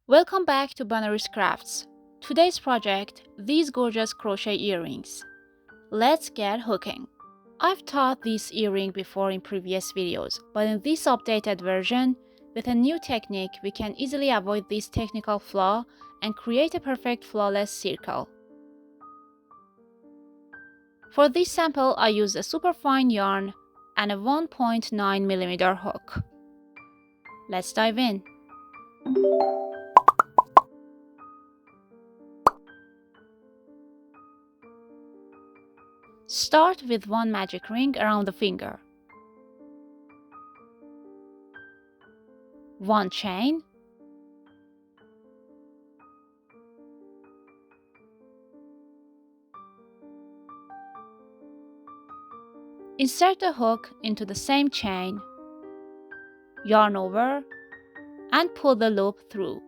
Welcome back to Banner's Crafts. Today's project, these gorgeous crochet earrings. Let's get hooking. I've taught this earring before in previous videos, but in this updated version, with a new technique, we can easily avoid this technical flaw and create a perfect flawless circle. For this sample, I used a superfine yarn and a 1.9mm hook. Let's dive in. Start with one magic ring around the finger. One chain. Insert the hook into the same chain, yarn over, and pull the loop through.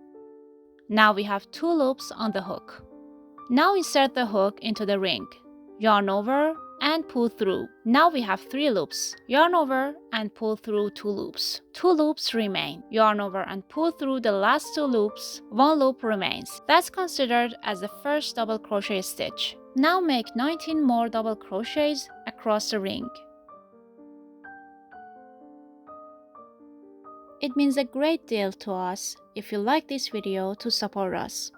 Now we have 2 loops on the hook. Now insert the hook into the ring, yarn over, and pull through. Now we have 3 loops. Yarn over and pull through 2 loops. 2 loops remain. Yarn over and pull through the last 2 loops. 1 loop remains. That's considered as the first double crochet stitch. Now make 19 more double crochets across the ring. It means a great deal to us if you like this video to support us.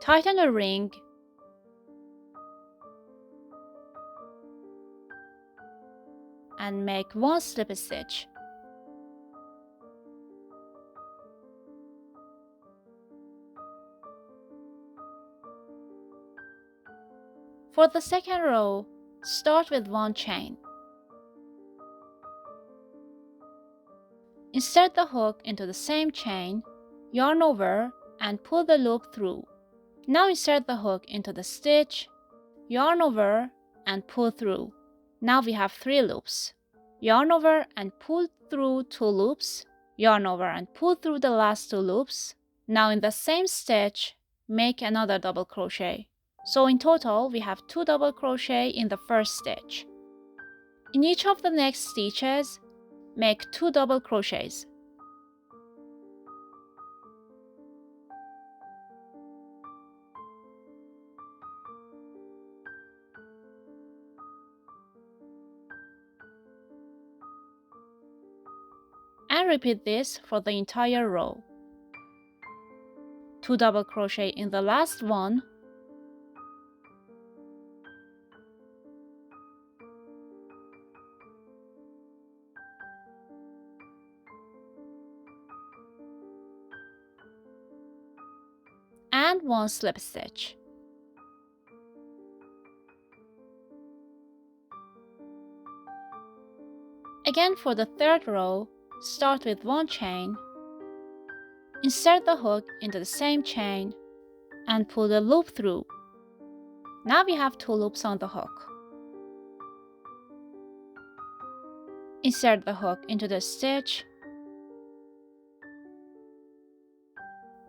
Tighten the ring and make 1 slip stitch. For the second row, start with 1 chain. Insert the hook into the same chain, yarn over, and pull the loop through. Now insert the hook into the stitch, yarn over, and pull through. Now we have 3 loops. Yarn over and pull through 2 loops, yarn over and pull through the last 2 loops. Now in the same stitch, make another double crochet. So in total, we have 2 double crochet in the first stitch. In each of the next stitches, make 2 double crochets. And repeat this for the entire row. 2 double crochet in the last one, and 1 slip stitch. Again for the third row, start with 1 chain, insert the hook into the same chain, and pull the loop through. Now we have 2 loops on the hook. Insert the hook into the stitch,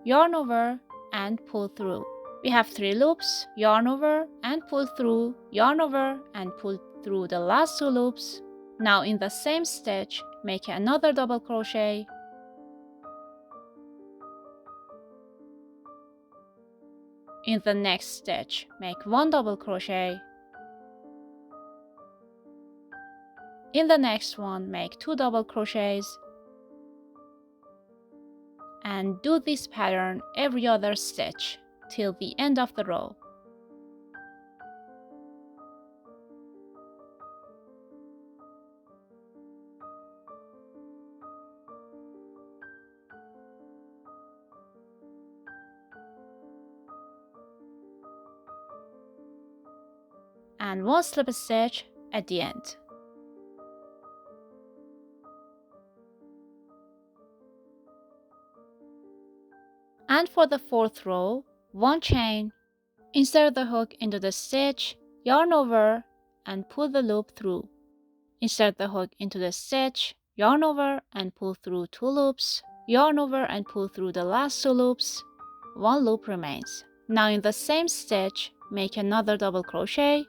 yarn over, and pull through. We have 3 loops, yarn over and pull through, yarn over and pull through the last 2 loops. Now in the same stitch, make another double crochet. In the next stitch, make 1 double crochet. In the next one, make 2 double crochets. And do this pattern every other stitch till the end of the row. And 1 slip stitch at the end. And for the fourth row, 1 chain, insert the hook into the stitch, yarn over, and pull the loop through. Insert the hook into the stitch, yarn over, and pull through 2 loops, yarn over and pull through the last 2 loops. 1 loop remains. Now in the same stitch, make another double crochet.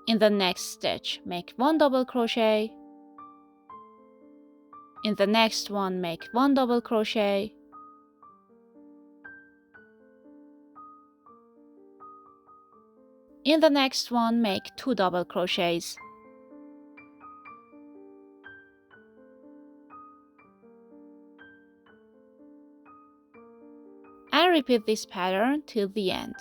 In the next stitch, make 1 double crochet. In the next one, make 1 double crochet. In the next one, make 2 double crochets. And repeat this pattern till the end.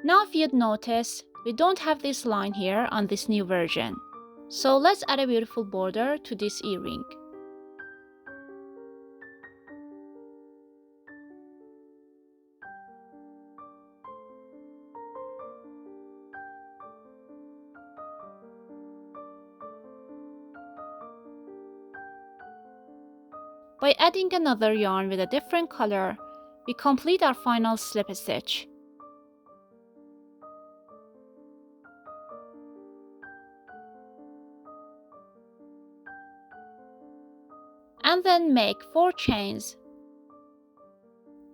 Now if you'd notice, we don't have this line here on this new version. So let's add a beautiful border to this earring. By adding another yarn with a different color, we complete our final slip stitch. And then make 4 chains.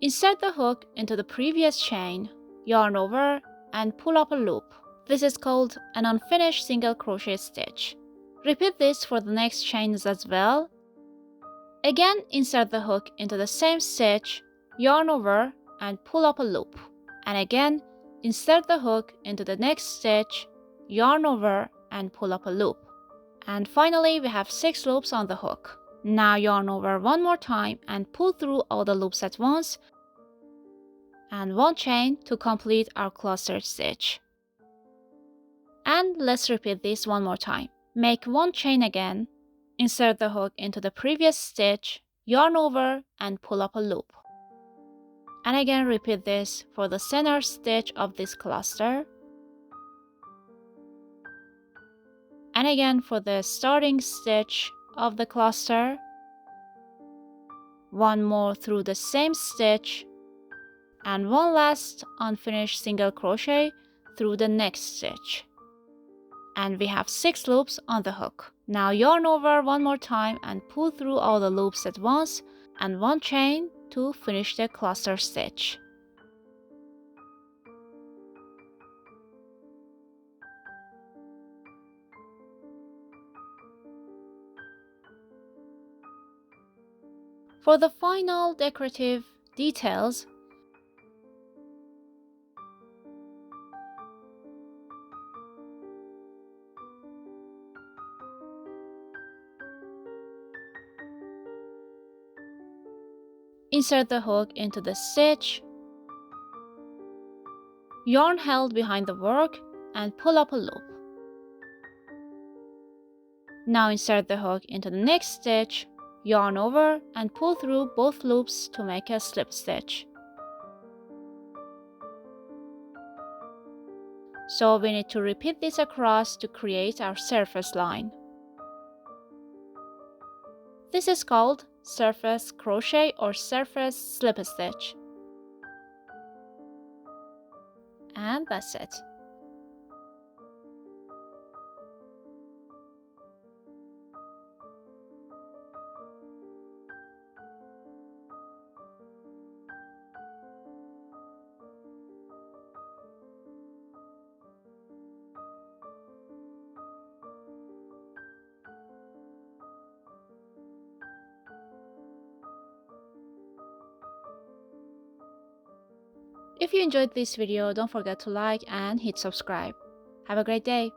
Insert the hook into the previous chain, yarn over, and pull up a loop. This is called an unfinished single crochet stitch. Repeat this for the next chains as well. Again, insert the hook into the same stitch, yarn over, and pull up a loop. And again, insert the hook into the next stitch, yarn over, and pull up a loop. And finally, we have 6 loops on the hook. Now yarn over one more time and pull through all the loops at once, and 1 chain to complete our cluster stitch. And let's repeat this one more time. Make 1 chain again, insert the hook into the previous stitch, yarn over, and pull up a loop. And again repeat this for the center stitch of this cluster. And again for the starting stitch of the cluster. 1 more through the same stitch, and 1 last unfinished single crochet through the next stitch. And we have 6 loops on the hook. Now yarn over one more time and pull through all the loops at once, and 1 chain to finish the cluster stitch. For the final decorative details, insert the hook into the stitch, yarn held behind the work, and pull up a loop. Now insert the hook into the next stitch, yarn over, and pull through both loops to make a slip stitch. So we need to repeat this across to create our surface line. This is called surface crochet or surface slip stitch. And that's it. If you enjoyed this video, don't forget to like and hit subscribe. Have a great day!